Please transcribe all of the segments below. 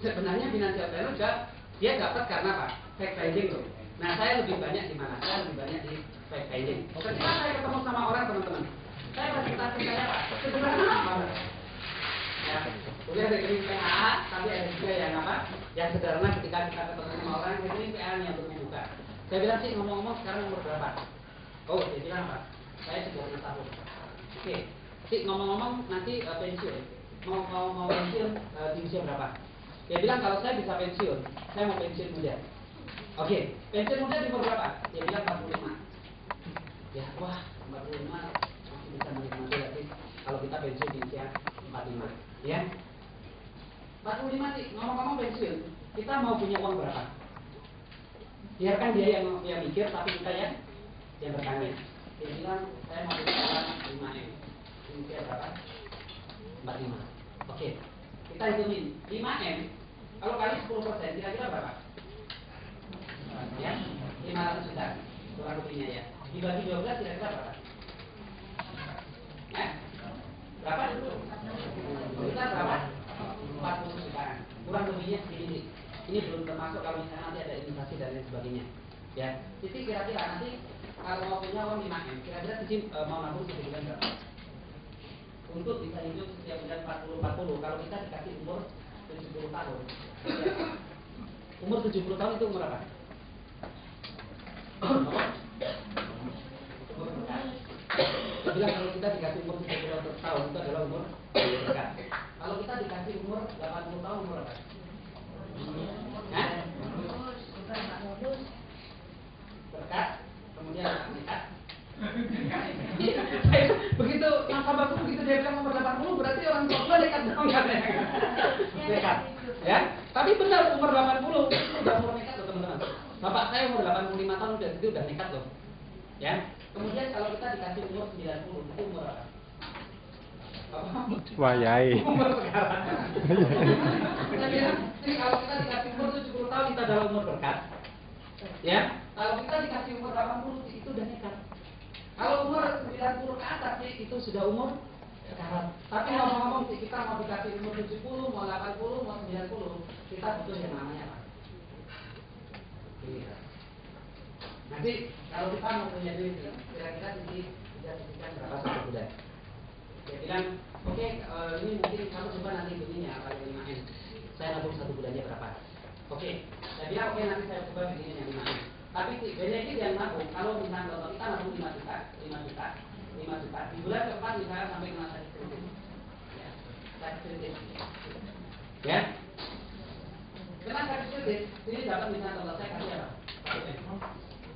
Sebenarnya financial planner juga dia dapat karena apa? Fact finding loh. Nah, saya lebih banyak di mana? Saya lebih banyak di fact finding. Ketika saya ketemu sama orang teman-teman, saya presentasi saya apa? Sederhana banget. Ya, kuliah rekening PA, tapi ada juga yang apa? Yang sederhana ketika kita ketemu sama orang rekening PA-nya untuk membuka. Saya bilang sih ngomong-ngomong sekarang umur berapa? Oh, dia bilang apa? Saya 30 tahun. Oke, sih ngomong-ngomong nanti pensiun. Mau pensiun di usia berapa? Dia bilang kalau saya bisa pensiun, saya mau pensiun muda. Oke, pensiun muda di umur berapa? Dia bilang 45. Ya, wah 45 masih bisa menikmati lagi kalau kita pensiun di usia 45. Ya, 45 sih ngomong-ngomong pensiun, kita mau punya uang berapa? Biarkan dia yang mikir, tapi kita yang bertanya. Dia bilang saya mau punya uang 5M. Di usia berapa? 45. Oke, kita hitungin 5M. Kalau kali 10%, kira-kira berapa? Ya, 500 juta kurang lebihnya ya. Dibagi 12 kira-kira berapa? Berapa dulu? Kita berapa? 40 jutaan. Kurang lebihnya segini. Ini belum termasuk kalau misalnya nanti ada investasi dan lain sebagainya. Ya, Siti kira-kira nanti kalau mau punya uang 5M, kira-kira Siti mau nabung setiap bulan berapa? Untuk bisa hidup setiap bulan 40-40. Kalau kita dikasih umur 70 tahun. Ya. Umur 70 tahun itu umur apa? Bilang kalau kita dikasih umur 70 tahun itu adalah umur berkat. Kalau kita dikasih umur 80 tahun umur apa? Berkat, kemudian nikah. Begitu nasabahku begitu dia bilang umur 80 berarti orang tua dekat dong katanya. Dekat. Ya, tapi benar umur 80 itu udah umur nekat loh teman-teman. Bapak saya umur 85 tahun itu udah nekat loh. Ya. Kemudian kalau kita dikasih umur 90 itu umur apa? Wayai. Umur sekarang. Jadi kalau kita dikasih umur 70 tahun itu adalah umur berkat. Ya. Kalau kita dikasih umur 80 itu udah nekat. Kalau umur 90 ke atas sih itu sudah umur sekarat. Tapi ngomong-ngomong sih kita mau dikasih umur 70, mau 80, mau 90, kita butuh yang namanya apa? Pilihan. Nanti kalau kita mau punya duit, kira-kira sih bisa sisihkan berapa satu bulan? Dia bilang, oke, ini mungkin kamu coba nanti begini ya, kalau 5M. Saya nabung satu bulannya berapa? Oke, saya bilang oke nanti saya coba begini yang 5M. Tapi benefit yang nabung, kalau misalnya kalau kita nabung 5 juta, 5 juta, 5 juta, di bulan keempat misalnya sampai kena sakit kritis, ya, sakit kritis, ya, kena sakit kritis, ini dapat misalnya kalau saya kasih apa?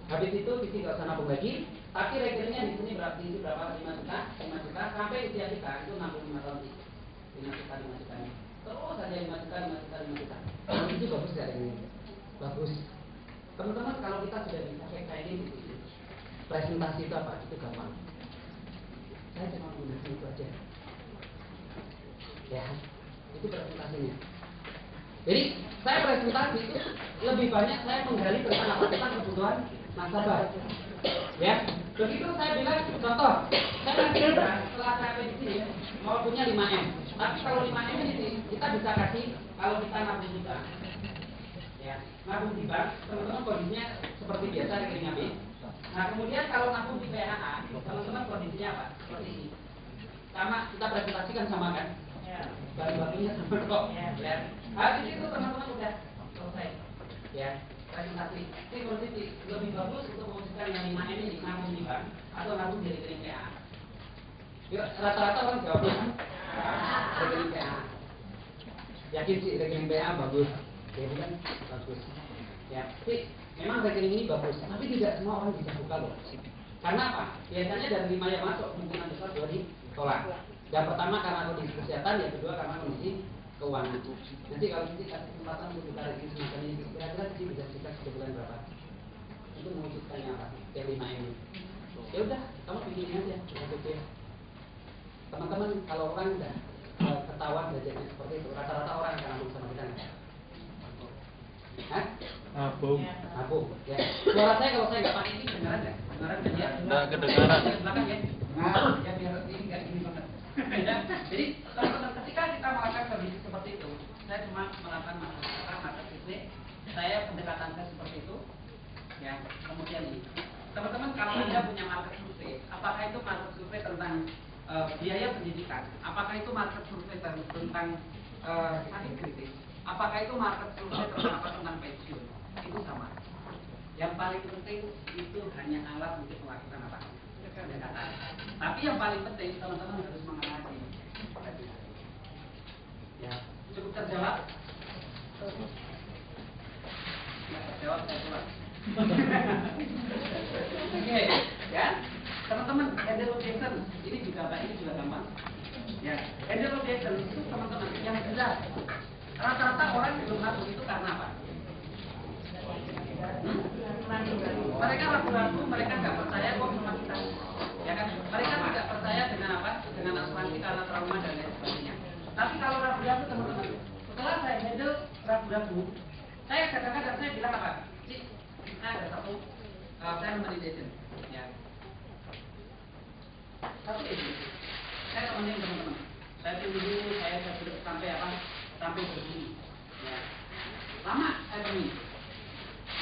Habis itu Siti nggak usah nabung lagi, tapi rekeningnya di sini berapa? Di berapa? 5 juta, 5 juta sampai usia kita itu 65 tahun sih, 5 juta, 5 juta ini, terus saja 5 juta, 5 juta, 5 juta. Itu bagus nggak ini? Bagus. Teman-teman kalau kita sudah bisa kayak ini presentasi itu apa? Itu gampang. Saya cuma menggunakan itu aja. Ya, itu presentasinya. Jadi saya presentasi itu lebih banyak saya menggali tentang apa? Tentang kebutuhan nasabah. Ya, begitu saya bilang contoh, saya nanti setelah saya di sini mau punya 5M. Tapi kalau 5M ini kita bisa kasih kalau kita nabung juga. Ya, nabung di bank, teman-teman kondisinya seperti biasa rekening habis. Nah, kemudian kalau nabung di PHA, teman-teman kondisinya apa? Seperti ini. Sama kita presentasikan sama kan? Ya. Baru-barunya sama kok. Ya. Habis itu teman-teman udah selesai. Ya, presentasi. Ini kondisi lebih bagus untuk mewujudkan yang 5M ini nabung di bank atau nabung di rekening PHA. Yuk, rata-rata orang jawabnya rekening PHA. Yakin sih rekening PHA bagus. Ya kan bagus. Ya, tapi memang rekening ini bagus, tapi tidak semua orang bisa buka loh. Karena apa? Biasanya dari 5 yang masuk kemungkinan besar 2 ditolak. Yang pertama karena kondisi kesehatan, yang kedua karena kondisi keuangan. Nanti kalau kita kasih kesempatan untuk buka rekening semacam ini, kira-kira sih bisa sekitar 1 bulan berapa? Itu mewujudkannya apa? Yang 5 ini. Ya udah, kamu bikin aja, ya. Teman-teman kalau orang udah ketahuan belajarnya seperti itu, rata-rata orang akan nabung sama kita nggak? Nabung. Nabung. Ya. Suara saya kalau saya nggak pakai ini kedengaran nggak? Kedengaran kan ya? Nggak kedengaran. Belakang ya. Nah, ya biar ini nggak gini banget. Ya. Jadi teman-teman ketika kita melakukan kondisi seperti itu, saya cuma melakukan market survei. Saya pendekatan saya seperti itu. Ya, kemudian ini, teman-teman kalau Anda punya market survei, apakah itu market survei tentang biaya pendidikan, apakah itu market survei tentang sakit kritis, apakah itu market survei tentang pensiun, itu sama. Yang paling penting itu hanya alat untuk melakukan apa? Pendekatan. Tapi yang paling penting teman-teman harus mengenali. Ya, cukup terjawab? Ya, terjawab saya pulang. Oke, ya, teman-teman, handle objection ini juga gampang. Ya, handle objection itu teman-teman yang jelas. Rata-rata orang belum masuk itu karena apa? Mereka ragu-ragu, mereka nggak percaya kok sama kita, ya kan? Mereka tidak percaya dengan apa? Dengan asuransi karena trauma dan lain sebagainya. Tapi kalau ragu-ragu teman-teman, setelah saya handle ragu-ragu, saya kadang-kadang saya bilang apa? Saya ada satu validation, ya. Satu itu, saya temenin teman-teman. Saya tunggu, saya sampai apa? Sampai begini, ya. Lama saya temenin.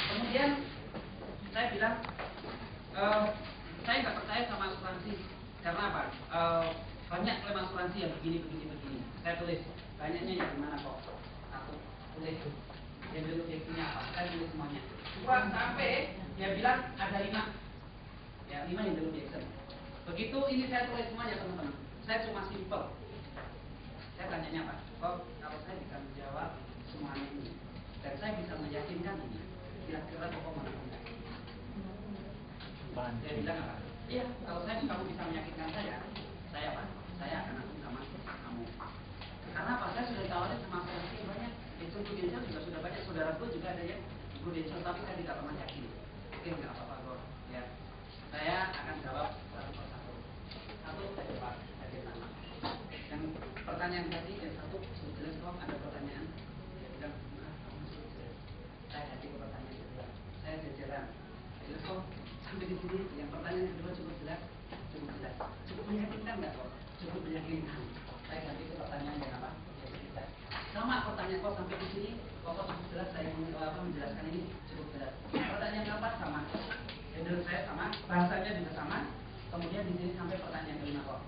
Kemudian saya bilang, saya nggak percaya sama asuransi karena apa? Banyak klaim asuransi yang begini. Saya tulis, banyaknya yang gimana kok? Aku tulis, yang dulu buktinya apa? Saya tulis semuanya. Kurang sampai dia bilang ada 5, ya 5 yang dulu biasa. Begitu ini saya tulis semuanya teman-teman. Saya cuma simple. Saya tanyanya apa? Kok kalau saya bisa menjawab semuanya ini dan saya bisa meyakinkan ini, kira-kira kok mana enggak? Dia bilang apa? Iya, kalau kamu bisa meyakinkan saya apa? Saya akan akui sama kamu. Karena apa? Saya sudah tawarin sama asuransi banyak. Prudential juga sudah banyak. Saudaraku juga ada yang Prudential, tapi saya tidak pernah yakin. Oke, nggak apa-apa kok. Ya, saya akan jawab satu persatu. Satu saya jawab, saya nama. Yang pertanyaan tadi yang satu sudah jelas kok. Ada pertanyaan? Dia bilang, saya kasih ke pertanyaan kedua. Saya jajaran. Jelas kok. Sampai di sini. Yang pertanyaan kedua cukup jelas. Cukup meyakinkan nggak kok? Cukup meyakinkan. Saya ganti ke pertanyaan yang apa? Sama pertanyaan kok sampai di sini, kok cukup jelas saya menjelaskan ini cukup jelas. Pertanyaan keempat sama, handle saya sama, bahasanya juga sama. Kemudian di sini sampai pertanyaan kelima kok.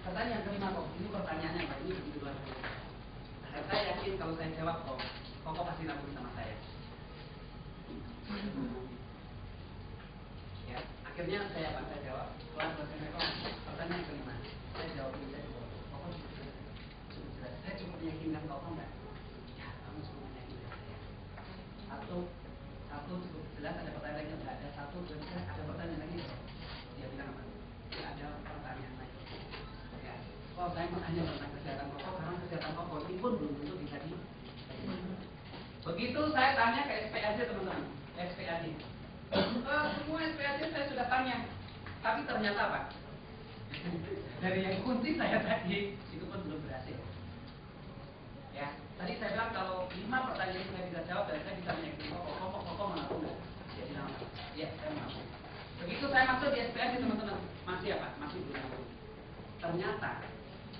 Pertanyaan kelima kok, ini pertanyaannya apa? Ini begitu luar biasa. Dan saya yakin kalau saya jawab kok pasti ragu sama saya. Ya, akhirnya saya jawab. Setelah selesai kok, pertanyaan kelima, saya jawab ini saya jawab. Saya cukup meyakinkan kau enggak? Ya, kamu cukup meyakinkan saya. Satu cukup jelas, ada pertanyaan lagi enggak? Ada satu, dua, tiga, ada pertanyaan lagi. Dia bilang apa? Tidak ada pertanyaan lagi. Ya, kalau saya mau tanya tentang kesehatan pokok, karena kesehatan pokok ini pun belum tentu bisa di. Begitu saya tanya ke SPAD teman-teman, SPAD. Semua SPAD saya sudah tanya, tapi ternyata apa? Dari yang kunci saya tadi itu pun belum berhasil. Ya, tadi saya bilang kalau 5 pertanyaan saya bisa jawab dan saya bisa meyakinkan kok mengaku enggak? Dia bilang apa? Iya, saya mengaku. Begitu saya masuk di SPAD teman-teman, masih apa? Masih belum mengaku. Ternyata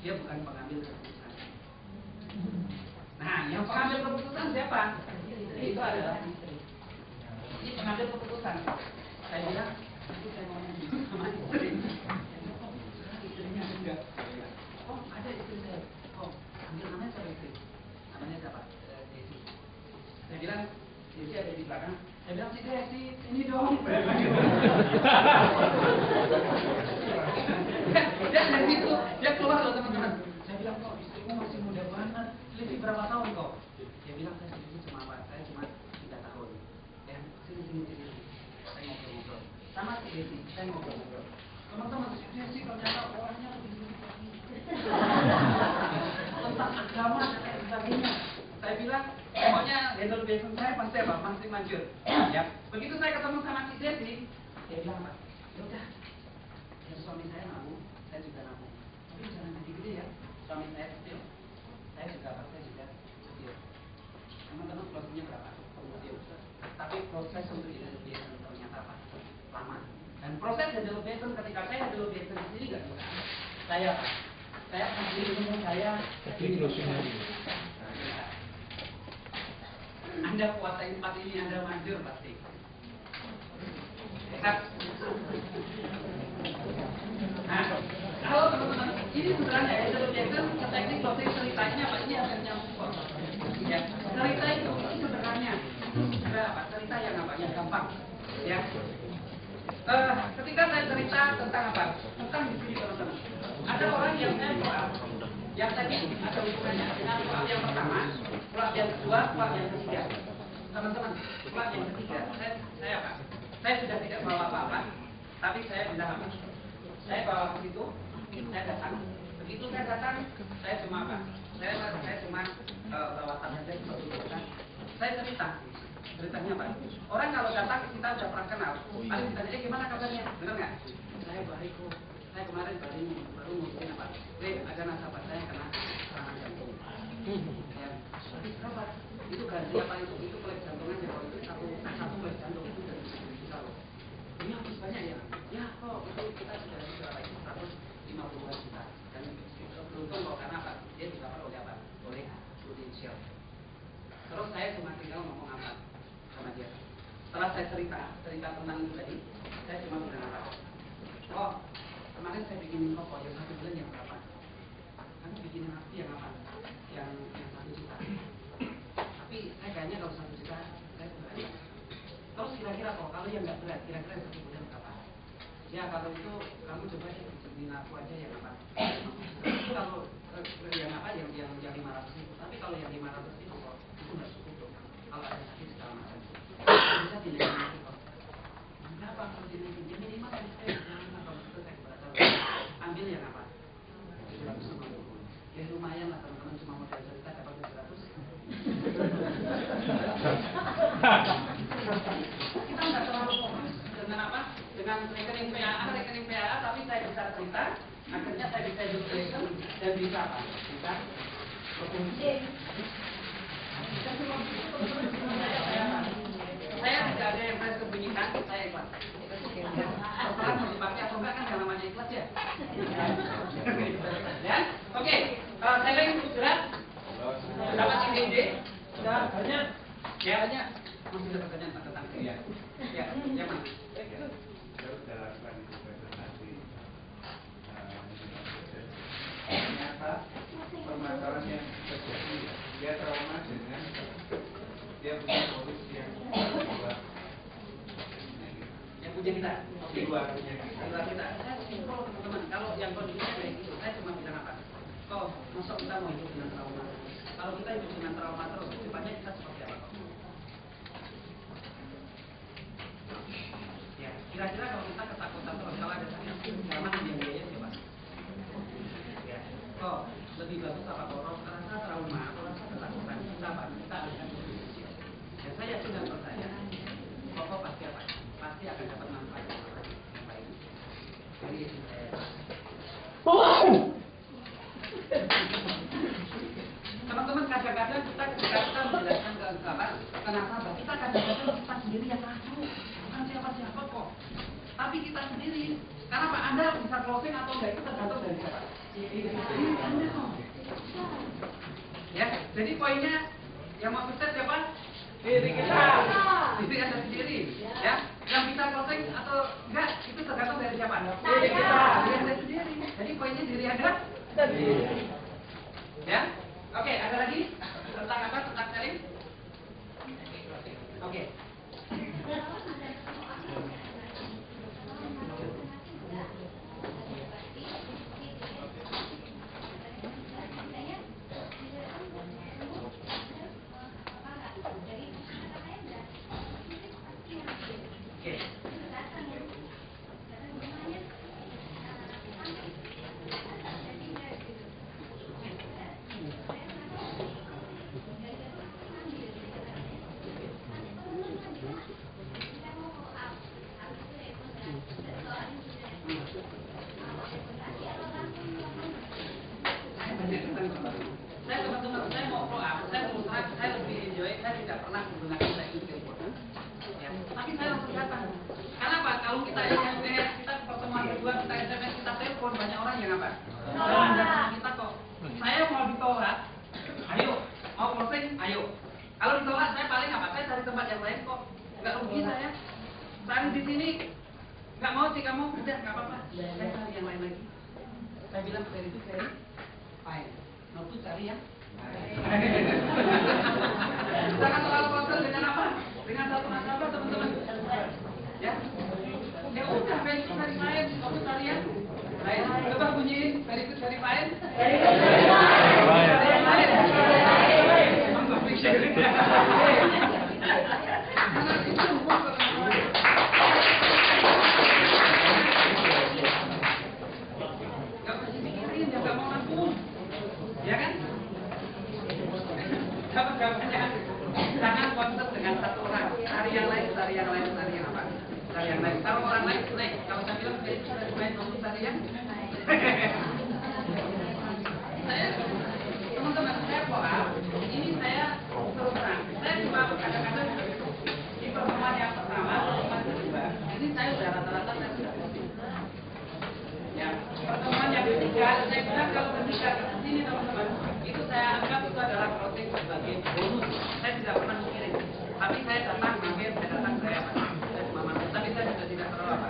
dia bukan pengambil keputusan. Nah, yang pengambil keputusan siapa? Itu adalah istri. Ini pengambil keputusan. Saya bilang, itu saya mau ngomong sama istri. Istrinya enggak. Oh, ada istri saya. Oh, ambil namanya siapa istri? Namanya siapa? Desi. Saya bilang, Desi ada di belakang. Saya bilang, si Desi, ini dong. Dan dari situ, dia keluar loh teman-teman. Saya bilang, kok istrimu masih muda banget. Selisih berapa tahun kok? Dia bilang, saya selisih cuma apa? Saya cuma 3 tahun. Ya, sini. Saya ngobrol-ngobrol. Sama si Desi, saya ngobrol-ngobrol. Teman-teman, si Desi ternyata orangnya lebih tentang agama dan lain sebagainya. Saya bilang, pokoknya handle business saya pasti apa? Pasti manjur. Ya, begitu saya ketemu sama si Desi, dia bilang apa? Yaudah, ya suami saya nabung, saya juga nabung. Tapi jangan gede-gede ya. Suami saya kecil, saya juga kecil. Teman-teman closingnya berapa? Tapi proses untuk handle business ternyata apa? Lama. Dan proses handle business ketika saya handle business di sini nggak bisa. Saya apa? Saya kasih ilmu saya. Tapi closing lagi. Anda kuasai 4 ini, Anda manjur pasti. Nah, kalau teman-teman ini sebenarnya intelligence teknik closing ceritanya apa? Ini akan nyambung. Ya, cerita itu sebenarnya apa? Cerita yang apa? Yang gampang. Ya. Ketika saya cerita tentang apa? Tentang di sini teman-teman. Ada orang yang saya soal, yang tadi ada hubungannya dengan soal yang pertama, soal yang kedua, soal yang ketiga. Teman-teman, soal yang ketiga, saya apa? Saya sudah tidak bawa apa-apa, tapi saya bilang apa? Saya bawa ke situ, saya datang. Begitu saya datang, saya cuma apa? Saya cuma bawa tas saja seperti itu kan. Saya cerita. Ceritanya apa? Orang kalau datang kita sudah pernah kenal. Paling ditanya, gimana kabarnya? Benar nggak? Saya baik kok. Saya kemarin baru ngurusin apa? Ada nasabah saya kena serangan jantung. Ya, tapi kenapa? Itu ganti apa itu kulit jantung aja. Kalau itu satu kulit jantung itu dari 10 juta loh. Ini habis banyak ya? Ya kok itu kita sudah 150 juta. Dan beruntung kok karena apa? Dia dicover oleh apa? Oleh Prudential. Terus saya cuma tinggal ngomong apa sama dia. Setelah saya cerita tentang itu tadi, saya cuma bilang apa? Oh, kemarin saya bikinin rokok yang 1 bulan yang berapa? Kamu bikinin aku yang apa? Yang 1 juta. Tapi saya kayaknya kalau 1 juta saya berani. Terus kira-kira kok kalau yang nggak berat, kira-kira 1 bulan berapa? Ya kalau itu kamu coba ya bikinin aku aja yang apa? Kalau yang apa? Yang 500 ribu. Tapi kalau yang 500 ribu kok itu nggak cukup dong. Kalau ada sakit segala macam, bisa dinaikin kok. Kenapa kalau dinaikin? Ya minimal kalau itu saya berasa ambil yang apa? 750. Ya lumayan lah teman-teman, cuma modal cerita dapat 700. Kita nggak terlalu fokus dengan apa? Dengan rekening PAA, tapi saya bisa cerita. Akhirnya saya bisa illustration dan bisa apa? Bisa berfungsi. Saya tidak ada yang saya sembunyikan, saya ikhlas. Terserah mau dipakai atau enggak kan yang namanya ikhlas ya. Ya, oke. Saya ingin sudah dapat ide-ide, sudah banyak. Ya banyak. Masih dapat banyak tentang ya. Ya, yang mana? Ternyata permasalahan yang terjadi, dia trauma dengan dia punya solusi yang luar, yang punya kita, di luar punya kita. Saya simpel teman-teman, kalau yang kondisinya kayak gitu, saya cuma bilang apa? Oh, masuk kita mau hidup dengan trauma. Kalau kita hidup dengan trauma terus, depannya kita seperti apa? Ya, kira-kira kalau kita ketakutan terus, kalau ada sakit, mana yang biaya siapa? Oh, lebih bagus apa orang rasa trauma, rasa ketakutan kita apa? Kita akan berusaha. Dan saya yakin dan percaya, pokok pasti apa? Pasti akan dapat manfaat yang baik. Jadi teman-teman kadang-kadang kita menjelaskan ke apa? Kenapa? Kita kadang-kadang kita sendiri yang tahu, bukan siapa-siapa kok. Tapi kita sendiri. Karena Pak Anda bisa closing atau enggak itu tergantung dari siapa? Ya, jadi poinnya yang mau sukses siapa? Diri kita. Diri Anda sendiri. Ya, yang bisa closing atau enggak itu tergantung dari siapa? Diri kita. Diri Anda sendiri. Jadi poinnya diri Anda sendiri. Ya, oke. Ada lagi tentang apa? Tentang sharing? Oke. Kalau ditolak saya paling Saling di sini nggak mau sih kamu, udah nggak apa-apa. Saya cari yang lain lagi. Saya bilang dari itu very fine. Mau tuh cari yang jangan terlalu concern dengan apa? Dengan satu nasabah teman-teman. Ya. Ya udah, very good, very fine. Kamu cari yang lain. Coba bunyiin very good, very fine. Yang lain. Jangan concern dengan satu orang, cari yang lain, cari yang lain, cari yang apa? Cari yang lain. Kalau orang lain, kalau saya bilang saya sudah main untuk cari yang saya, teman-teman saya paham. Ini saya terus terang. Saya cuma kadang-kadang di pertemuan yang pertama, pertemuan kedua, ini saya sudah rata-rata saya sudah positif. Ya, pertemuan yang ketiga, saya bilang kalau ketika ke sini teman-teman, itu saya anggap itu adalah proses sebagai bonus. Saya tidak pernah mikirin, tapi saya datang mampir, saya cuma mampir, tapi saya sudah tidak terlalu apa.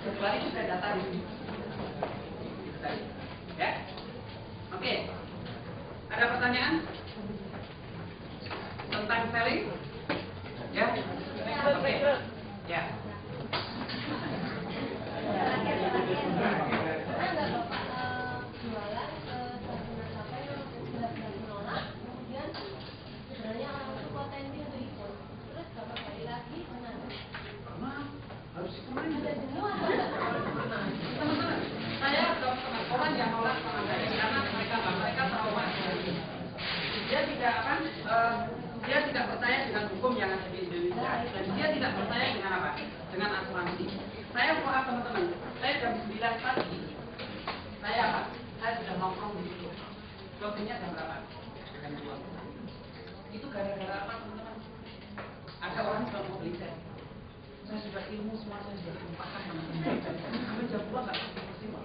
Kecuali itu saya datang di sini. Ya, oke. Ada pertanyaan tentang selling? Ya, oke. Ya. Dia tidak percaya dengan hukum yang ada di Indonesia dan dia tidak percaya dengan apa? Dengan asuransi. Saya paham teman-teman. Saya jam 9 pagi. Saya apa? Saya sudah nongkrong di situ. Closingnya jam berapa? Jam 2. Itu gara-gara apa teman-teman? Ada orang yang mau beli set. Saya sudah ilmu semua, saya sudah lupakan teman-teman. Sampai jam 2 nggak pusing.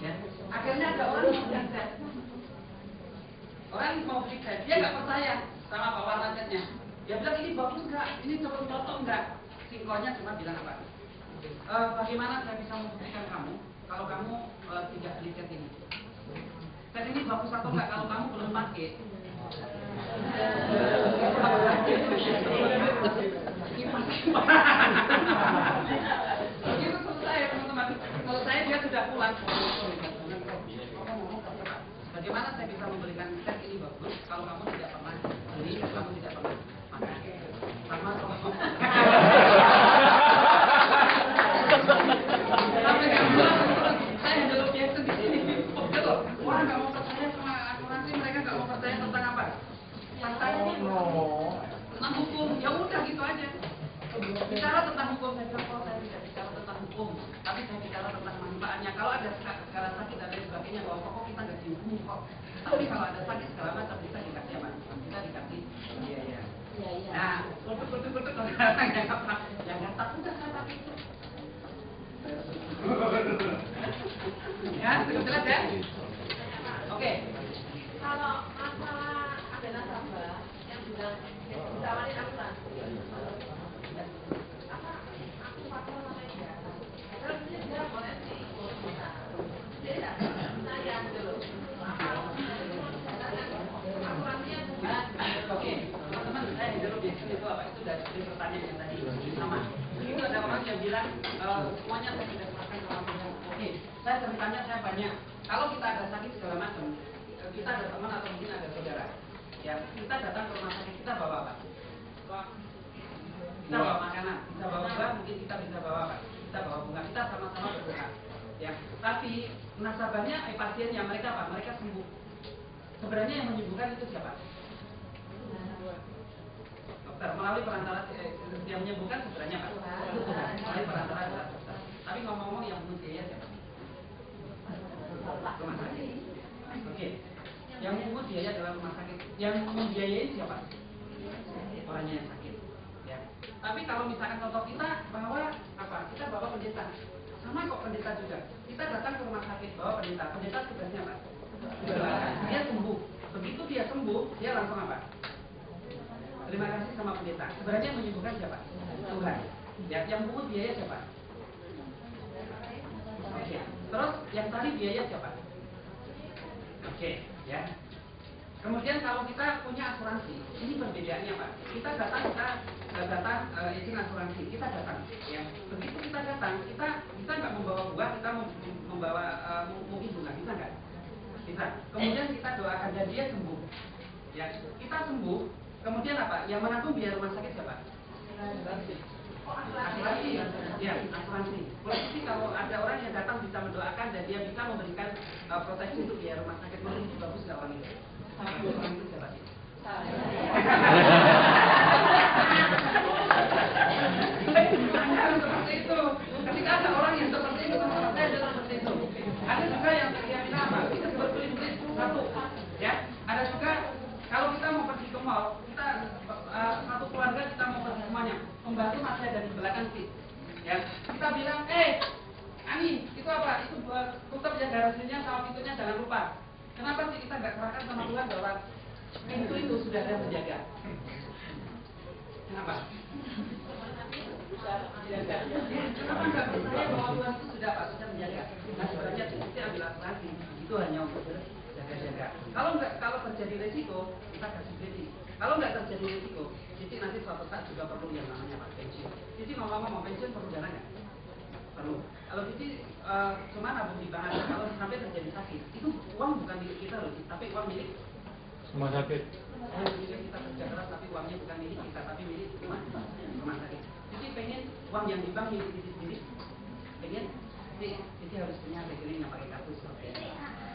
Ya. Akhirnya ada orang yang mau beli set. Orang mau beli set, dia nggak percaya sama bawaan setnya. Dia bilang ini bagus nggak? Ini cocok nggak? Singkonya cuma bilang apa? Bagaimana saya bisa membuktikan kamu kalau kamu tidak beli set ini? Set ini bagus atau enggak kalau kamu belum pakai? Begitu selesai teman-teman. Selesai dia sudah pulang. Bagaimana saya bisa memberikan set ini bagus kalau kamu tidak pernah beli, kamu tidak pernah pakai? Sama saya ada biasa di sini. Betul. Orang nggak mau percaya sama asuransi, mereka nggak mau percaya tentang apa? Tentang hukum. Ya udah gitu aja. Bicara tentang hukum, saya bilang kalau saya tidak bicara tentang hukum, tapi saya bicara tentang manfaatnya. Kalau ada segala sakit dan lain sebagainya, bahwa pokok kita nggak dihukum kok. Tapi kalau ada sakit segala macam kita dikasih apa? Kita dikasih biaya. Nah, betul orang yang nggak takut udah saya pakai itu. Ya, cukup jelas ya? Oke. Kalau masalah ada nasabah yang bilang ditawarin asuransi, apa aku pakai sama dia, terus dia boleh sih, jadi tidak saya dulu. Asuransinya bukan. Oke, teman-teman saya dulu biasanya itu apa? Itu dari pertanyaan yang tadi sama. Itu ada orang yang bilang semuanya saya sudah serahkan sama Tuhan. Oke, saya ceritanya saya banyak. Kalau kita ada sakit segala macam, kita ada teman atau mungkin ada saudara, ya kita datang ke rumah sakit, kita bawa apa? Kita bawa makanan, kita bawa buah, mungkin kita bisa bawa apa? Kita bawa bunga, kita sama-sama berdoa. Ya, tapi nasabahnya, pasiennya mereka apa? Mereka sembuh. Sebenarnya yang menyembuhkan itu siapa? Dokter. Melalui perantara yang menyembuhkan sebenarnya apa? Tuhan. Melalui perantara dokter. Tapi ngomong-ngomong yang membiayai siapa? Rumah sakit. Oke. Yang mengut biaya adalah rumah sakit. Yang membiayai siapa? Orangnya yang sakit. Ya. Tapi kalau misalkan contoh kita bahwa apa? Kita bawa pendeta. Sama kok pendeta juga. Kita datang ke rumah sakit bawa pendeta. Pendeta tugasnya apa? Dia sembuh. Begitu dia sembuh, dia langsung apa? Terima kasih sama pendeta. Sebenarnya yang menyembuhkan siapa? Tuhan. Ya, yang pungut biaya siapa? Oke. Terus yang tadi biaya siapa? Oke, ya. Kemudian kalau kita punya asuransi, ini perbedaannya Pak. Kita datang izin asuransi, kita datang. Ya, begitu kita datang, kita nggak membawa buah, kita membawa mungkin bunga, bisa nggak? Bisa. Kemudian kita doakan dan dia sembuh. Ya, kita sembuh. Kemudian apa? Yang menanggung biaya rumah sakit siapa? Asuransi. Ya, asuransi. Posisi kalau ada orang yang datang bisa mendoakan dan dia bisa memberikan proteksi untuk biaya rumah sakit, mungkin itu bagus nggak orang itu? Orang itu siapa sih? Harus seperti itu. Ketika ada orang yang seperti itu, teman-teman saya juga seperti itu. Ada juga yang bilang apa? Kita berbelit-belit satu, ya. Ada juga kalau kita mau pergi ke mall, kita satu keluarga kita mau pergi semuanya. Pembantu masih ada di belakang sih, ya. Kita bilang, Ani, itu apa? Itu tutup ya garasinya sama pintunya, jangan lupa. Kenapa sih kita nggak serahkan sama Tuhan bahwa pintu itu sudah ada menjaga? Kenapa? Kenapa nggak percaya bahwa Tuhan itu sudah menjaga? Nah sebenarnya kita ambil asuransi itu hanya untuk jaga-jaga. Kalau terjadi resiko kita kasih kredit. Kalau nggak terjadi resiko, jadi nanti suatu saat juga perlu yang namanya pensiun. Jadi mau pensiun perlu dana nggak? Perlu. Kalau Cici cuma nabung di bank, kalau sampai terjadi sakit, itu uang bukan milik kita loh, tapi uang milik rumah sakit. Kita kerja keras, tapi uangnya bukan milik kita, tapi milik rumah sakit. Jadi pengen uang yang di bank milik Cici sendiri, pengen Cici harus punya rekening yang pakai kartu seperti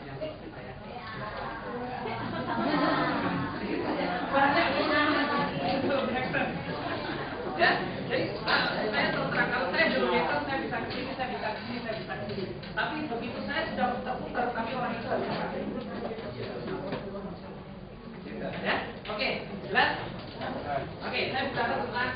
yang seperti saya. Banyak ya, jadi saya terus terang kalau saya dulu itu saya bisa kesini, saya bisa kesini. Tapi begitu saya sudah putar-putar, tapi orang itu harus ya, oke, jelas? Oke, saya bicara tentang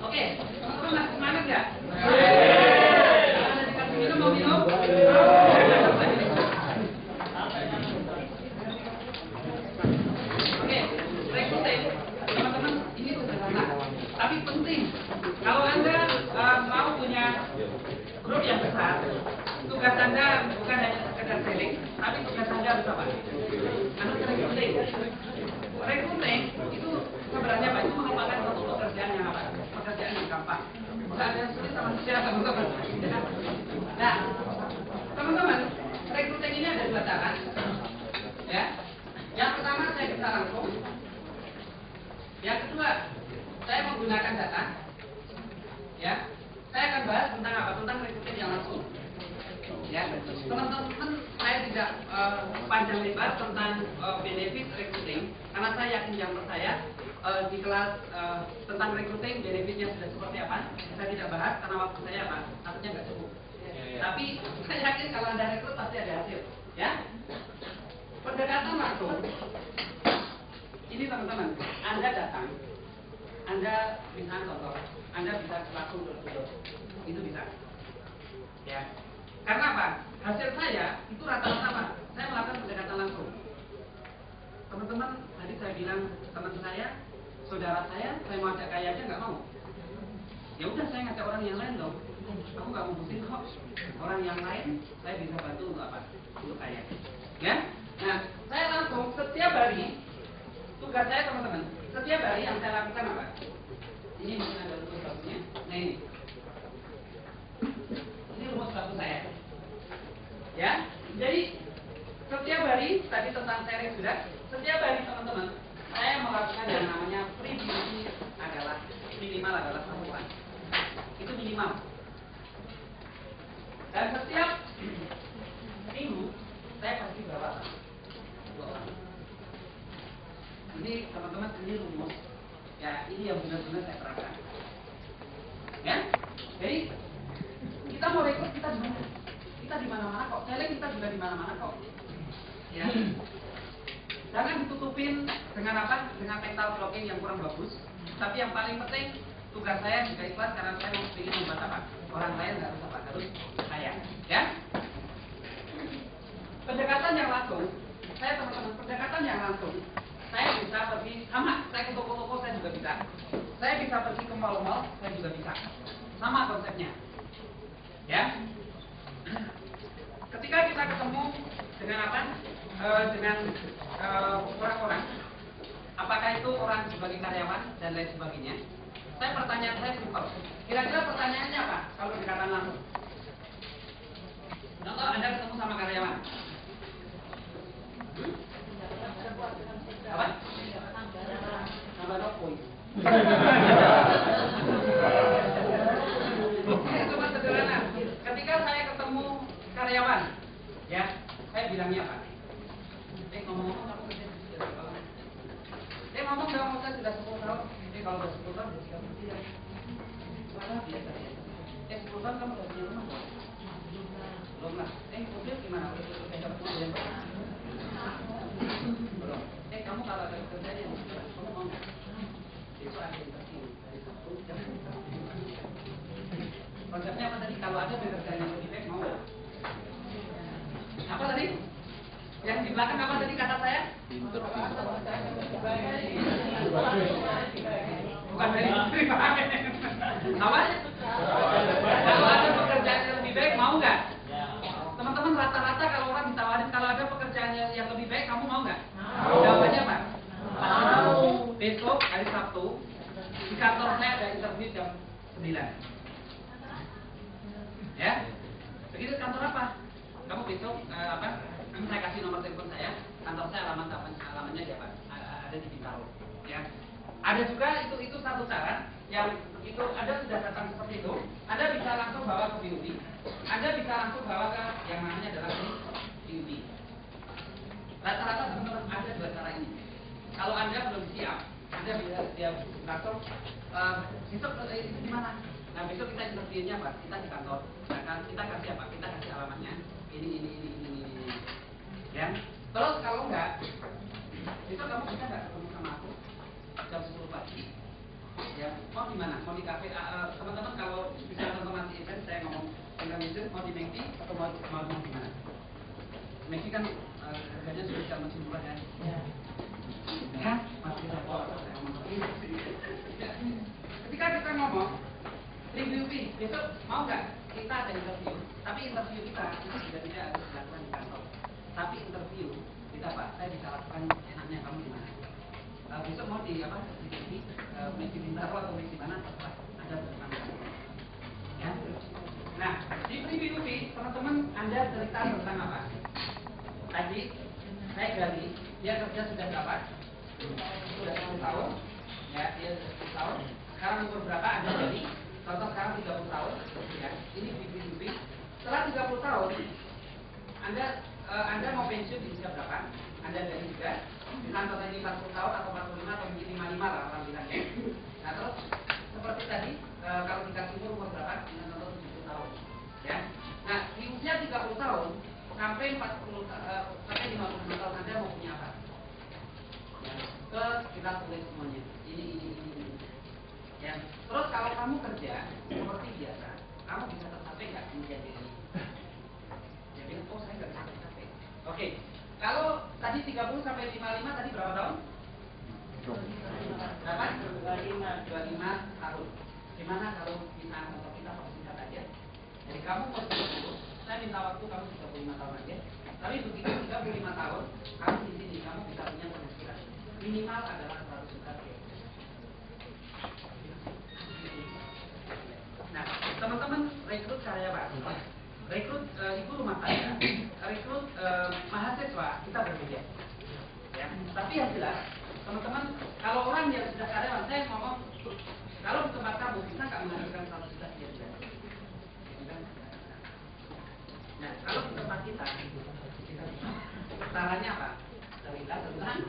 oke, teman-teman masih semangat nggak? Mau minum? Oke, recruiting, teman-teman ini sederhana, tapi penting. Kalau Anda mau punya grup yang besar, tugas Anda bukan hanya sekedar selling, tapi tugas Anda harus apa? Anda recruiting. Recruiting itu sebenarnya Pak, itu merupakan satu pekerjaan yang apa? Pekerjaan yang gampang. Bukan ada yang sulit sama siapa, teman-teman. Nah, teman-teman, recruiting ini ada dua cara. Ya. Yang pertama saya bisa langsung. Yang kedua, saya menggunakan data. Ya. Saya akan bahas tentang apa? Tentang recruiting yang langsung. Ya. Teman-teman, saya tidak panjang lebar tentang benefit recruiting karena saya yakin yang saya di kelas tentang recruiting benefitnya sudah seperti apa. Saya tidak bahas karena waktu saya apa? Takutnya nggak cukup. Tapi saya yakin kalau Anda rekrut pasti ada hasil, ya. Pendekatan langsung. Ini teman-teman, Anda datang, Anda bisa contoh, Anda bisa langsung duduk, itu bisa, ya. Karena apa? Hasil saya itu rata-rata apa? Saya melakukan pendekatan langsung. Teman-teman, tadi saya bilang teman saya, saudara saya mau ajak kaya aja nggak mau. Ya udah saya ngajak orang yang lain dong. Aku nggak mau pusing kok. Orang yang lain saya bisa bantu untuk apa? Untuk kaya. Ya. Nah, saya langsung setiap hari tugas saya teman-teman. Setiap hari yang saya lakukan apa? Ini mungkin ada rumus bakunya. Nah ini. Ini rumus baku saya. Ya. Jadi setiap hari tadi tentang sharing sudah. Setiap hari teman-teman saya melakukan yang namanya pre-beauty adalah minimal adalah 1 orang. Itu minimal. Dan setiap minggu saya pasti bawa 2 orang. Ini teman-teman ini rumus. Ya ini yang benar-benar saya terapkan. Ya, jadi kita mau rekrut kita di mana? Kita di mana-mana kok. Selling kita juga di mana-mana kok. Ya. Jangan ditutupin dengan apa? Dengan mental blocking yang kurang bagus. Tapi yang paling penting tugas saya juga ikhlas karena saya ingin membuat apa? Orang lain nggak harus apa? Harus saya, ya. lain sebagainya. Pertanyaan saya simpel. Kira-kira pertanyaannya apa? Kalau dikatakan langsung. Contoh, Anda ketemu sama karyawan. Apa? Tambah poin. Ini cuma sederhana. Ketika saya ketemu karyawan, ya, saya bilangnya apa? Ngomong-ngomong kamu kerja sudah berapa lama? Ngomong dong, saya sudah 10 tahun. Kalau udah 10 tahun, sudah tidak. Wah, biasa ya. 10 tahun kamu udah punya rumah belum? Belum lah. Mobil gimana? Udah dapat mobil yang berapa? Belum. Kamu kalau ada pekerjaan yang kamu mau nggak? Besok ada interview dari Sabtu jam 10. Konsepnya apa tadi? Kalau ada pekerjaan yang lebih baik mau nggak? Apa tadi? Yang di belakang apa tadi kata saya? Bukan dari apa? Kalau ada pekerjaan yang lebih baik mau nggak? Teman-teman rata-rata kalau orang ditawarin kalau ada pekerjaan yang lebih baik kamu mau nggak? Jawabannya apa? Mau. Besok hari Sabtu di kantor saya ada interview jam 9. Ya? Begitu kantor apa? Kamu besok saya kasih nomor telepon saya, kantor saya alamatnya di apa? Ada di Bintaro. Ya. Ada juga itu satu cara yang itu Anda sudah datang seperti itu, Anda bisa langsung bawa ke BUD, Anda bisa langsung bawa ke yang namanya adalah BUD. Rata-rata teman-teman ada dua cara ini. Kalau Anda belum siap, Anda bisa langsung besok itu di mana? Nah besok kita interviewnya apa? Kita di kantor. Nah, kita kasih apa? Kita kasih alamatnya. Ini. Ya. Terus kalau enggak, besok kamu bisa nggak ketemu sama aku jam 10 pagi? Ya, mau di mana? Mau di kafe? Teman-teman kalau bisa nonton nanti event, saya ngomong tentang itu, mau di McD atau mau di mana? McD kan harganya sudah jam 10 kan? Ya, masih repot. Saya ngomong begini. Ketika kita ngomong review fee, besok mau nggak? Kita ada interview, tapi interview kita itu sudah tidak harus dilakukan di kantor. Tapi interview kita Pak, saya bisa lakukan enaknya kamu di mana? Besok mau di apa? Di Bintaro atau di mana? Terserah. Ada berkenaan. Ya. Nah, di review fee teman-teman Anda cerita tentang apa? Tadi saya gali, dia kerja sudah berapa? Sudah 10 tahun. Ya, dia sudah 10 tahun. Sekarang umur berapa? Anda gali. Contoh sekarang 30 tahun, ya, ini BPUP. Setelah 30 tahun, Anda mau pensiun di usia berapa? Anda dari juga, kantor tadi 40 tahun atau 45 atau mungkin 55 lah orang bilangnya. Nah terus seperti tadi, kalau dikasih umur berapa? Contoh 70 tahun, ya. Nah di usia 30 tahun sampai 40 sampai 50 tahun Anda mau punya apa? Ya, kita tulis semuanya. Ini. Ya. Terus kalau kamu kerja seperti biasa, kamu bisa tercapai nggak menjadi ini? Jadi, saya nggak bisa tercapai. Oke, kalau tadi 30 sampai 55 tadi berapa tahun? Berapa? 25 tahun. Gimana kalau kita atau kita persingkat aja? Jadi kamu mau 30, saya minta waktu kamu 35 tahun aja. Tapi begitu 35 tahun, kamu di sini kamu bisa punya penghasilan minimal adalah 100 juta. Nah, teman-teman rekrut karyawan, rekrut ibu rumah tangga, rekrut mahasiswa kita berbeda. Ya, tapi yang jelas, teman-teman, kalau orang yang sudah karyawan, saya ngomong, kalau di tempat kamu bisa nggak menghasilkan 100 juta sekian bulan? Nah, kalau di tempat kita caranya apa? Cerita tentang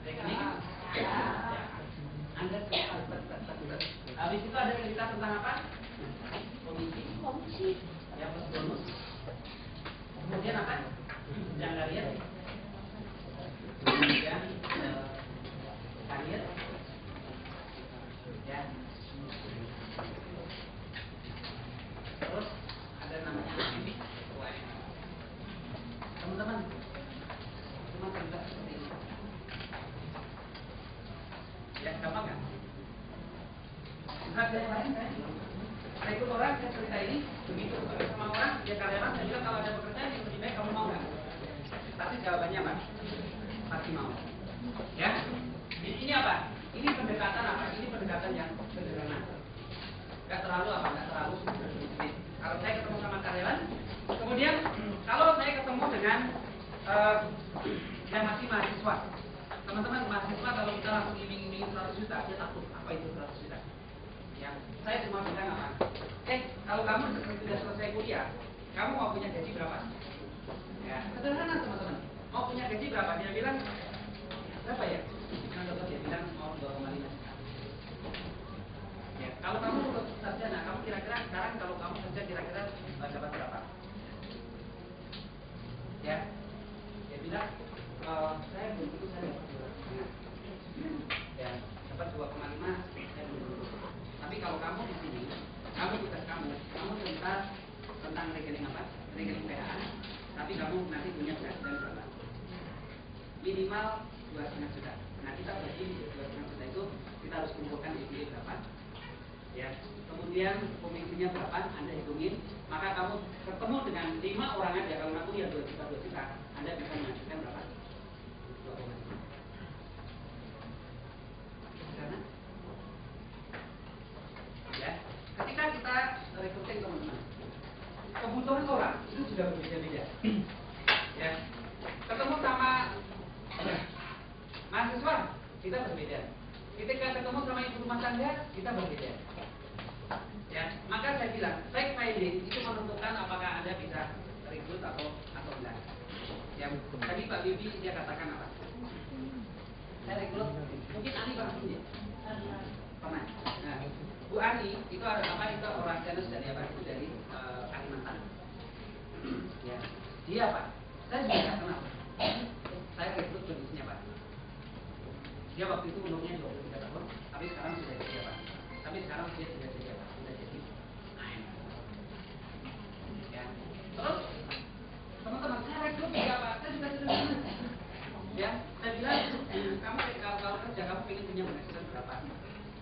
teknik. Anda habis itu ada cerita tentang apa? Komisi. Ya, plus bonus. Kemudian apa? Jangkarian. Kemudian karir. Ya. Terus ada namanya aktivis. Teman-teman, cuma cerita seperti ini. Ya, gampang nggak? Nah, kemarin saya ikut orang, saya cerita ini, begitu sama orang, dia karyawan, saya bilang kalau ada pekerjaan yang lebih baik, kamu mau nggak? Pasti jawabannya apa? Pasti mau. Ya, Ini apa? Ini pendekatan apa? Ini pendekatan yang sederhana. Nggak terlalu apa? Nggak terlalu sulit. Kalau saya ketemu sama karyawan, kemudian kalau saya ketemu dengan yang masih mahasiswa, teman-teman mahasiswa kalau kita langsung iming-iming 100 juta, dia takut apa itu 100 juta. Ya, saya cuma bilang apa? Kalau kamu sudah selesai kuliah, kamu mau punya gaji berapa? Ya, sederhana teman-teman. Mau punya gaji berapa? Dia bilang berapa ya? Dia bilang mau 2,5 juta. Ya, kalau kamu lulus sarjana, kamu kira-kira sekarang kalau kamu kerja kira-kira dapat berapa? Ya, dia bilang saya belum tentu saya dapat 2,5. Ya, dapat 2,5 saya belum tentu. Tapi kalau kamu di sini, kamu tugas kamu cerita tentang rekening apa? Rekening PHA. Tapi kamu nanti punya penghasilan berapa? Minimal 2,5 juta. Nah, kita bagi 2,5 juta itu kita harus kumpulkan EBA berapa? Ya, kemudian komisinya berapa? Anda hitungin. Maka kamu ketemu dengan 5 orang aja. Kalau aku ya 2 juta, Anda bisa menghasilkan berapa? 2,5. Sederhana. Ya, ketika kita recruiting teman-teman, kebutuhan orang itu sudah berbeda-beda. Ya, ketemu sama mahasiswa kita berbeda. Ketika ketemu sama ibu rumah tangga kita berbeda. Ya, maka saya bilang fact finding itu menentukan apakah Anda bisa rekrut atau enggak. Ya, tadi Pak Bibi dia katakan apa? Saya rekrut, mungkin Ani pernah ya? Pernah. Nah, Bu Ani itu ada apa? Itu orang Janus dari apa? Itu dari Kalimantan. Ya, dia apa? Saya juga nggak kenal. Saya rekrut kondisinya Pak. Dia waktu itu umurnya 23 tahun, tapi sekarang sudah jadi apa? Tapi sekarang dia sudah jadi apa? Sudah jadi AN. Ya. Terus teman-teman saya rekrut juga apa? Saya juga sudah. Ya, saya bilang kamu kalau kerja kamu ingin punya penghasilan berapa?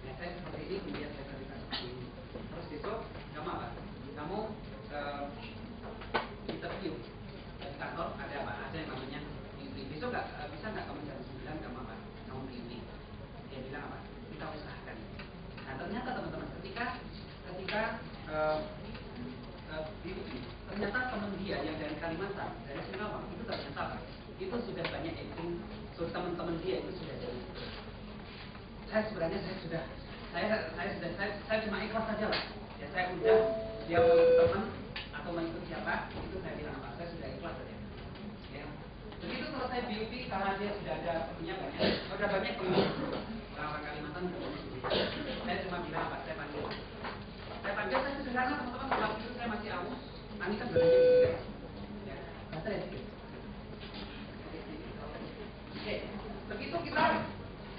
Ya, saya seperti ini, kemudian saya cerita seperti ini. Terus besok kamu apa? Kamu interview di kantor ada apa? Ada yang namanya meeting. Besok bisa nggak kamu jam 9 kamu apa? Kamu meeting. Dia bilang apa? Kita usahakan. Nah, ternyata teman-teman ketika ternyata teman dia yang dari Kalimantan, dari Singawang itu ternyata apa? Itu sudah banyak acting. So, teman-teman dia itu sudah jadi. Saya cuma ikhlas saja lah. Ya saya udah dia mau ikut teman atau mau ikut siapa itu saya bilang apa? Saya sudah ikhlas saja. Ya. Begitu selesai BUP karena dia sudah ada punya banyak teman orang Kalimantan. Saya cuma bilang apa? Saya panggil saya sederhana teman-teman. Waktu itu saya masih aus. Ani kan berarti juga. Ya, bahasa ya. Oke, begitu kita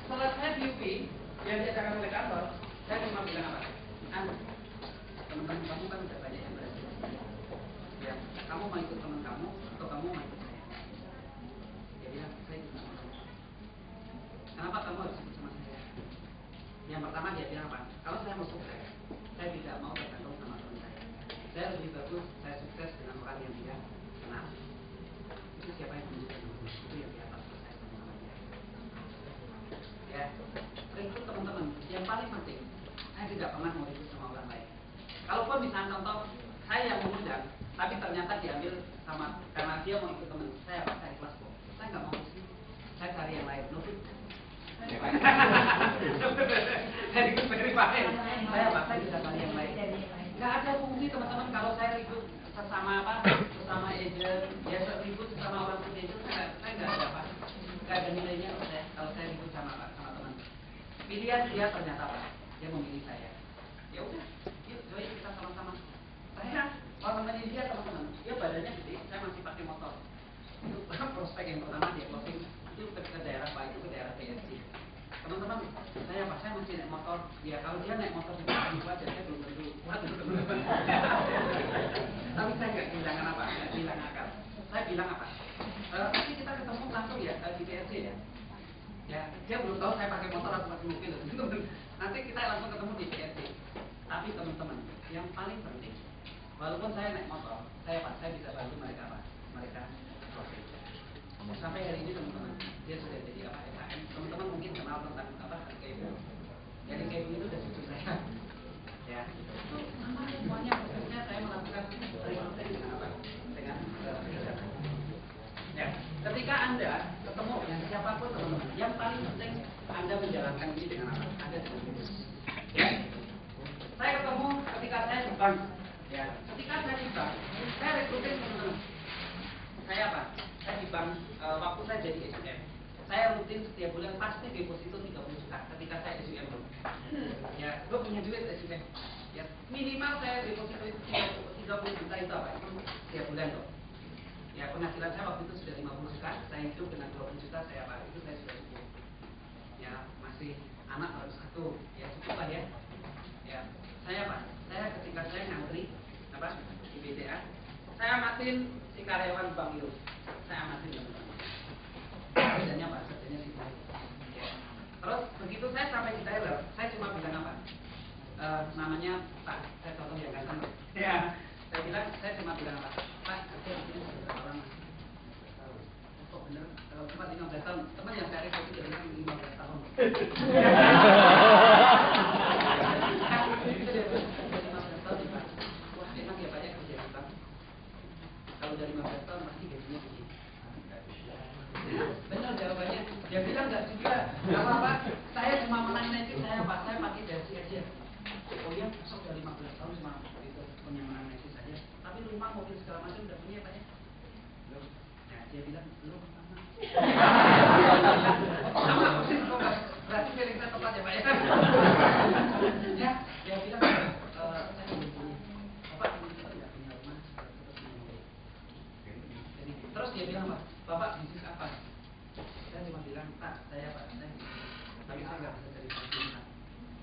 selesai BUP yang diajarkan oleh kantor, saya cuma bilang apa? Teman-teman kamu kan udah banyak yang berhasil. Ya, kamu mau ikut teman kamu atau kamu mau ikut saya? Dia bilang, saya ikut sama kamu. Kenapa kamu harus ikut sama saya? Yang pertama dia bilang apa? Kalau saya mau sukses, saya tidak mau tergantung sama teman saya. Saya lebih bagus, saya sukses dengan orang yang dia kenal. Itu siapa yang menunjukkan itu yang di atas saya sama dia. Ya, rekrut teman-teman. Yang paling penting, saya tidak pernah mau rekrut sama orang lain. Kalaupun misalnya contoh, saya yang mengundang, tapi ternyata diambil sama karena dia mau ikut teman saya, apa saya ikhlas kok. Saya nggak mau sih. Saya cari yang lain. Saya ikut verify. Saya bisa cari yang lain. Nggak ada fungsi teman-teman kalau saya ribut sesama agent, ya ribut sama orang punya agent, saya nggak ada apa. Nggak ada nilainya kalau saya ribut sama teman. Pilihan dia ternyata apa? Dia memilih saya. Ya udah, yuk join kita sama-sama. Saya orang memilih dia teman-teman. Dia badannya gede, saya masih pakai motor. Itu prospek yang pertama dia closing itu ke daerah Pak, itu ke daerah PSC. Teman-teman, saya masih naik motor. Ya kalau dia naik motor di depan itu aja, saya belum tentu. Tapi saya nggak kehilangan apa? Nggak kehilangan akal. Saya bilang apa? Nanti kita ketemu langsung ya di PSC ya. Ya, dia belum tahu saya pakai motor atau pakai mobil. Nanti kita langsung ketemu di PSC. Tapi teman-teman, yang paling penting, walaupun saya naik motor, saya bisa bantu mereka apa? Mereka closing. Sampai hari ini teman-teman dia sudah jadi apa SHM. Teman-teman mungkin kenal tentang apa KIB. Jadi KIB itu udah cucu saya. Ya, itu sama semuanya prosesnya saya melakukan rekrutmen dengan apa? Dengan riset. Ya, ketika Anda ketemu dengan siapapun teman-teman, yang paling penting Anda menjalankan ini dengan apa? Anda dengan tulus. Ya, saya ketemu ketika saya di bank. Ya, ketika saya di bank, saya rekrutmen teman-teman. Saya apa? Saya di bank waktu saya jadi SUM. Saya rutin setiap bulan pasti deposito 30 juta ketika saya SUM dulu. Ya, gue punya duit SUM. Ya, minimal saya deposito itu 30 juta itu apa? Itu setiap bulan loh. Ya, penghasilan saya waktu itu sudah 50 juta, saya hidup dengan 20 juta, saya apa? Itu saya sudah cukup. Ya, masih anak harus satu, ya cukup lah ya. Ya, saya apa? Saya ketika saya ngantri apa? Di BCA, saya amatin si karyawan bank itu. Saya amatin teman-teman. Kerjanya apa? Kerjanya si ya. Terus begitu saya sampai di Thailand, saya cuma bilang apa? Namanya Pak, saya contoh yang ganteng. Ya, saya bilang, saya cuma bilang apa? Pak, kerja di sini sudah berapa lama? Kok bener? Kalau cuma 15 tahun, teman yang saya rekrut itu dari 15 tahun. Wah, enak ya Pak ya kerja di bank. Kalau dari 15 tahun pasti gajinya begini. Benar jawabannya. Dia bilang nggak juga, nggak apa-apa. Saya cuma menang nanti saya Pak, saya pakai dasi aja. Oh ya, masuk dari 15 tahun cuma itu punya menang nanti saja. Tapi rumah, mobil segala macam udah punya Pak ya. Belum. Nah dia bilang belum sama. Sama persis kok Mas. Berarti feeling saya tepat ya Pak ya. Ya, dia bilang saya belum punya. Bapak kita tidak punya rumah, kita punya mobil. Jadi, terus dia bilang Pak, Bapak bisnis apa? Saya cuma bilang Pak, saya Pak, tapi saya nggak bisa cari bisnis Pak.